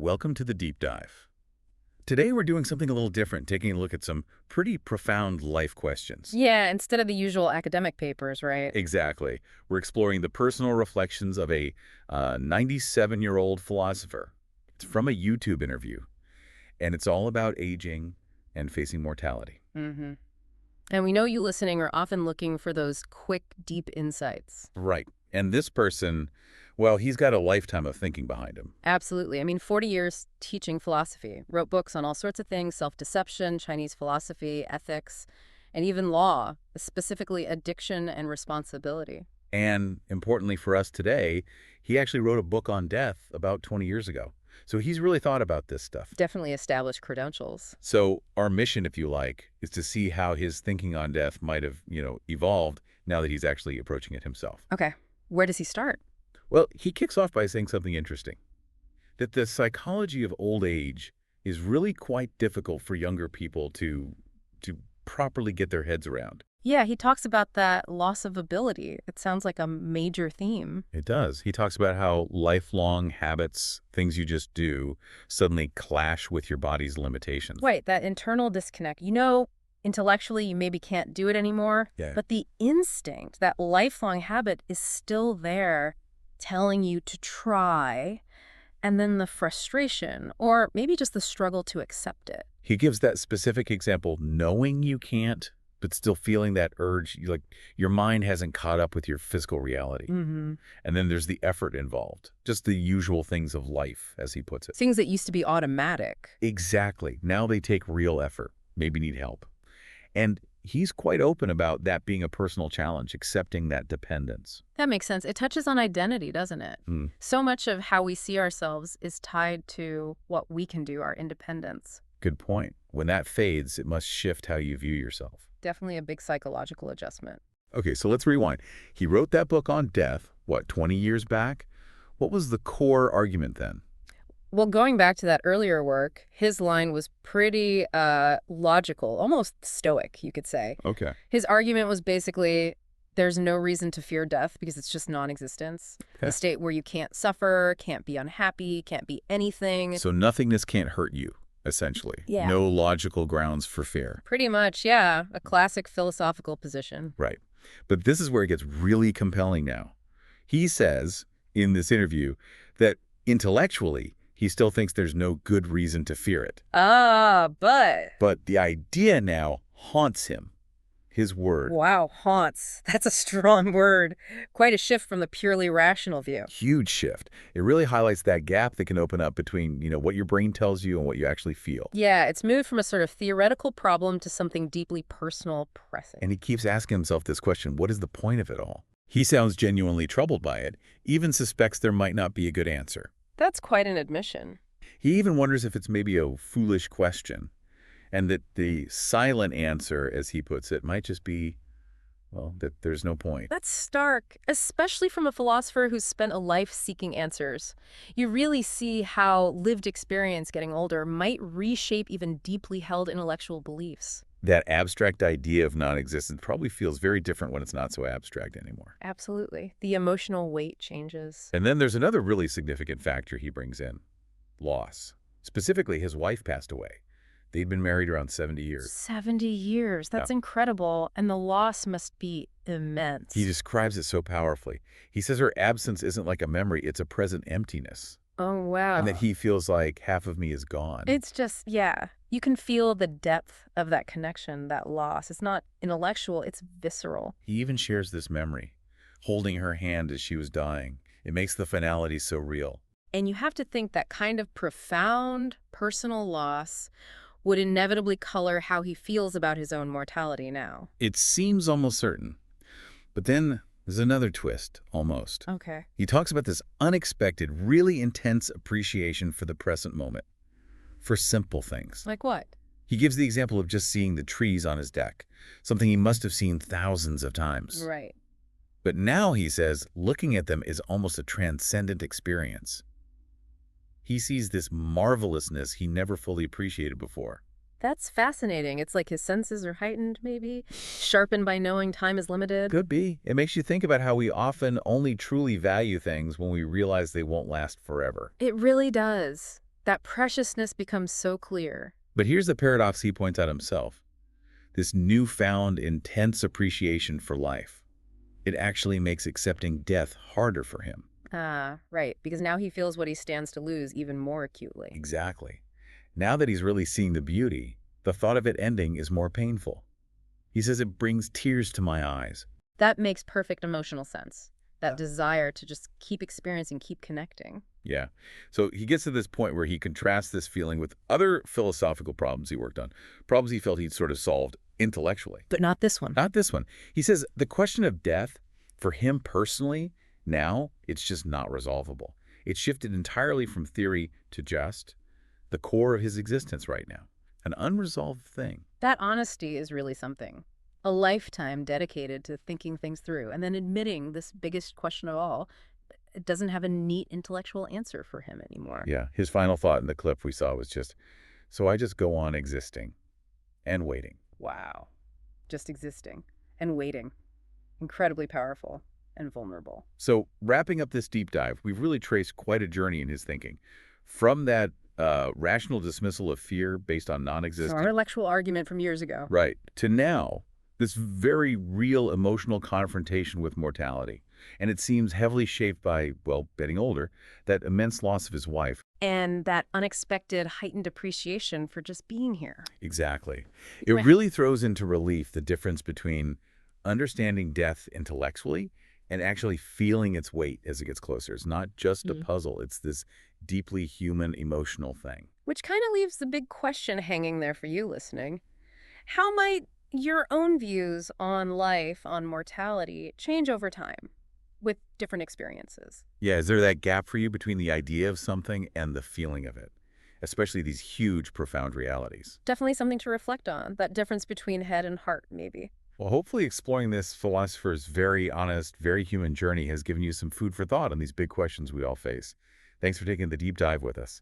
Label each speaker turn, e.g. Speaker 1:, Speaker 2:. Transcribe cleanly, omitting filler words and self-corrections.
Speaker 1: Welcome to the deep dive. Today we're doing something a little different, taking a look at some pretty profound life questions.
Speaker 2: Yeah, instead of the usual academic papers, right?
Speaker 1: Exactly. We're exploring the personal reflections of a 97-year-old philosopher. It's from a YouTube interview, and it's all about aging and facing mortality.
Speaker 2: Mm-hmm. And we know you listening are often looking for those quick, deep insights.
Speaker 1: Right. And this person, well, he's got a lifetime of thinking behind him.
Speaker 2: Absolutely. I mean, 40 years teaching philosophy, wrote books on all sorts of things, self-deception, Chinese philosophy, ethics, and even law, specifically addiction and responsibility.
Speaker 1: And importantly for us today, he actually wrote a book on death about 20 years ago. So he's really thought about this stuff.
Speaker 2: Definitely established credentials.
Speaker 1: So our mission, if you like, is to see how his thinking on death might have, evolved now that he's actually approaching it himself.
Speaker 2: Okay, where does he start?
Speaker 1: Well, he kicks off by saying something interesting, that the psychology of old age is really quite difficult for younger people to properly get their heads around.
Speaker 2: Yeah, he talks about that loss of ability. It sounds like a major theme.
Speaker 1: It does. He talks about how lifelong habits, things you just do, suddenly clash with your body's limitations.
Speaker 2: Right, that internal disconnect. You know, intellectually, you maybe can't do it anymore,
Speaker 1: Yeah.
Speaker 2: but the instinct, that lifelong habit is still there telling you to try, and then the frustration, or maybe just the struggle to accept it.
Speaker 1: He gives that specific example, knowing you can't, but still feeling that urge, like your mind hasn't caught up with your physical reality.
Speaker 2: Mm-hmm.
Speaker 1: And then there's the effort involved, just the usual things of life, as he puts it.
Speaker 2: Things that used to be automatic.
Speaker 1: Exactly. Now they take real effort, maybe need help. And he's quite open about that being a personal challenge, accepting that dependence.
Speaker 2: That makes sense. It touches on identity, doesn't it?
Speaker 1: Mm.
Speaker 2: So much of how we see ourselves is tied to what we can do, our independence.
Speaker 1: Good point. When that fades, it must shift how you view yourself.
Speaker 2: Definitely a big psychological adjustment.
Speaker 1: Okay, so let's rewind. He wrote that book on death, 20 years back? What was the core argument then?
Speaker 2: Well, going back to that earlier work, his line was pretty logical, almost stoic, you could say.
Speaker 1: Okay.
Speaker 2: His argument was basically there's no reason to fear death because it's just non-existence.
Speaker 1: Okay.
Speaker 2: A state where you can't suffer, can't be unhappy, can't be anything.
Speaker 1: So nothingness can't hurt you, essentially.
Speaker 2: Yeah.
Speaker 1: No logical grounds for fear.
Speaker 2: Pretty much, yeah. A classic philosophical position.
Speaker 1: Right. But this is where it gets really compelling now. He says in this interview that intellectually, he still thinks there's no good reason to fear it.
Speaker 2: But
Speaker 1: the idea now haunts him. His word.
Speaker 2: Wow, haunts. That's a strong word. Quite a shift from the purely rational view.
Speaker 1: Huge shift. It really highlights that gap that can open up between, what your brain tells you and what you actually feel.
Speaker 2: Yeah, it's moved from a sort of theoretical problem to something deeply personal, pressing.
Speaker 1: And he keeps asking himself this question, what is the point of it all? He sounds genuinely troubled by it, even suspects there might not be a good answer.
Speaker 2: That's quite an admission.
Speaker 1: He even wonders if it's maybe a foolish question, and that the silent answer, as he puts it, might just be, well, that there's no point.
Speaker 2: That's stark, especially from a philosopher who's spent a life seeking answers. You really see how lived experience getting older might reshape even deeply held intellectual beliefs.
Speaker 1: That abstract idea of non-existence probably feels very different when it's not so abstract anymore.
Speaker 2: Absolutely. The emotional weight changes.
Speaker 1: And then there's another really significant factor he brings in, loss. Specifically, his wife passed away. They'd been married around 70 years.
Speaker 2: 70 years. That's incredible. And the loss must be immense.
Speaker 1: He describes it so powerfully. He says her absence isn't like a memory, it's a present emptiness.
Speaker 2: Oh, wow.
Speaker 1: And that he feels like half of me is gone.
Speaker 2: It's just, yeah. You can feel the depth of that connection, that loss. It's not intellectual, it's visceral.
Speaker 1: He even shares this memory, holding her hand as she was dying. It makes the finality so real.
Speaker 2: And you have to think that kind of profound personal loss would inevitably color how he feels about his own mortality now.
Speaker 1: It seems almost certain. But then there's another twist, almost.
Speaker 2: Okay.
Speaker 1: He talks about this unexpected, really intense appreciation for the present moment, for simple things.
Speaker 2: Like what?
Speaker 1: He gives the example of just seeing the trees on his deck, something he must have seen thousands of times.
Speaker 2: Right.
Speaker 1: But now, he says, looking at them is almost a transcendent experience. He sees this marvelousness he never fully appreciated before.
Speaker 2: That's fascinating. It's like his senses are heightened, maybe, sharpened by knowing time is limited.
Speaker 1: Could be. It makes you think about how we often only truly value things when we realize they won't last forever.
Speaker 2: It really does. That preciousness becomes so clear.
Speaker 1: But here's the paradox he points out himself. This newfound intense appreciation for life. It actually makes accepting death harder for him.
Speaker 2: Ah, right, because now he feels what he stands to lose even more acutely.
Speaker 1: Exactly. Now that he's really seeing the beauty, the thought of it ending is more painful. He says it brings tears to my eyes.
Speaker 2: That makes perfect emotional sense. That
Speaker 1: Yeah.
Speaker 2: desire to just keep experiencing, keep connecting.
Speaker 1: Yeah. So he gets to this point where he contrasts this feeling with other philosophical problems he worked on, problems he felt he'd sort of solved intellectually.
Speaker 2: But not this one.
Speaker 1: Not this one. He says the question of death, for him personally, now, it's just not resolvable. It's shifted entirely from theory to just the core of his existence right now, an unresolved thing.
Speaker 2: That honesty is really something. A lifetime dedicated to thinking things through and then admitting this biggest question of all, it doesn't have a neat intellectual answer for him anymore.
Speaker 1: Yeah, his final thought in the clip we saw was just, so I just go on existing and waiting.
Speaker 2: Wow. Just existing and waiting. Incredibly powerful and vulnerable.
Speaker 1: So wrapping up this deep dive, we've really traced quite a journey in his thinking. From that rational dismissal of fear based on
Speaker 2: So our
Speaker 1: non-existent,
Speaker 2: intellectual argument from years ago.
Speaker 1: right, to now, this very real emotional confrontation with mortality. And it seems heavily shaped by, well, getting older, that immense loss of his wife.
Speaker 2: And that unexpected heightened appreciation for just being here.
Speaker 1: Exactly. It
Speaker 2: Right.
Speaker 1: really throws into relief the difference between understanding death intellectually and actually feeling its weight as it gets closer. It's not just a
Speaker 2: Mm.
Speaker 1: puzzle. It's this deeply human, emotional thing.
Speaker 2: Which kind of leaves the big question hanging there for you listening. How might your own views on life, on mortality, change over time with different experiences?
Speaker 1: Yeah, is there that gap for you between the idea of something and the feeling of it? Especially these huge, profound realities.
Speaker 2: Definitely something to reflect on, that difference between head and heart, maybe.
Speaker 1: Well, hopefully exploring this philosopher's very honest, very human journey has given you some food for thought on these big questions we all face. Thanks for taking the deep dive with us.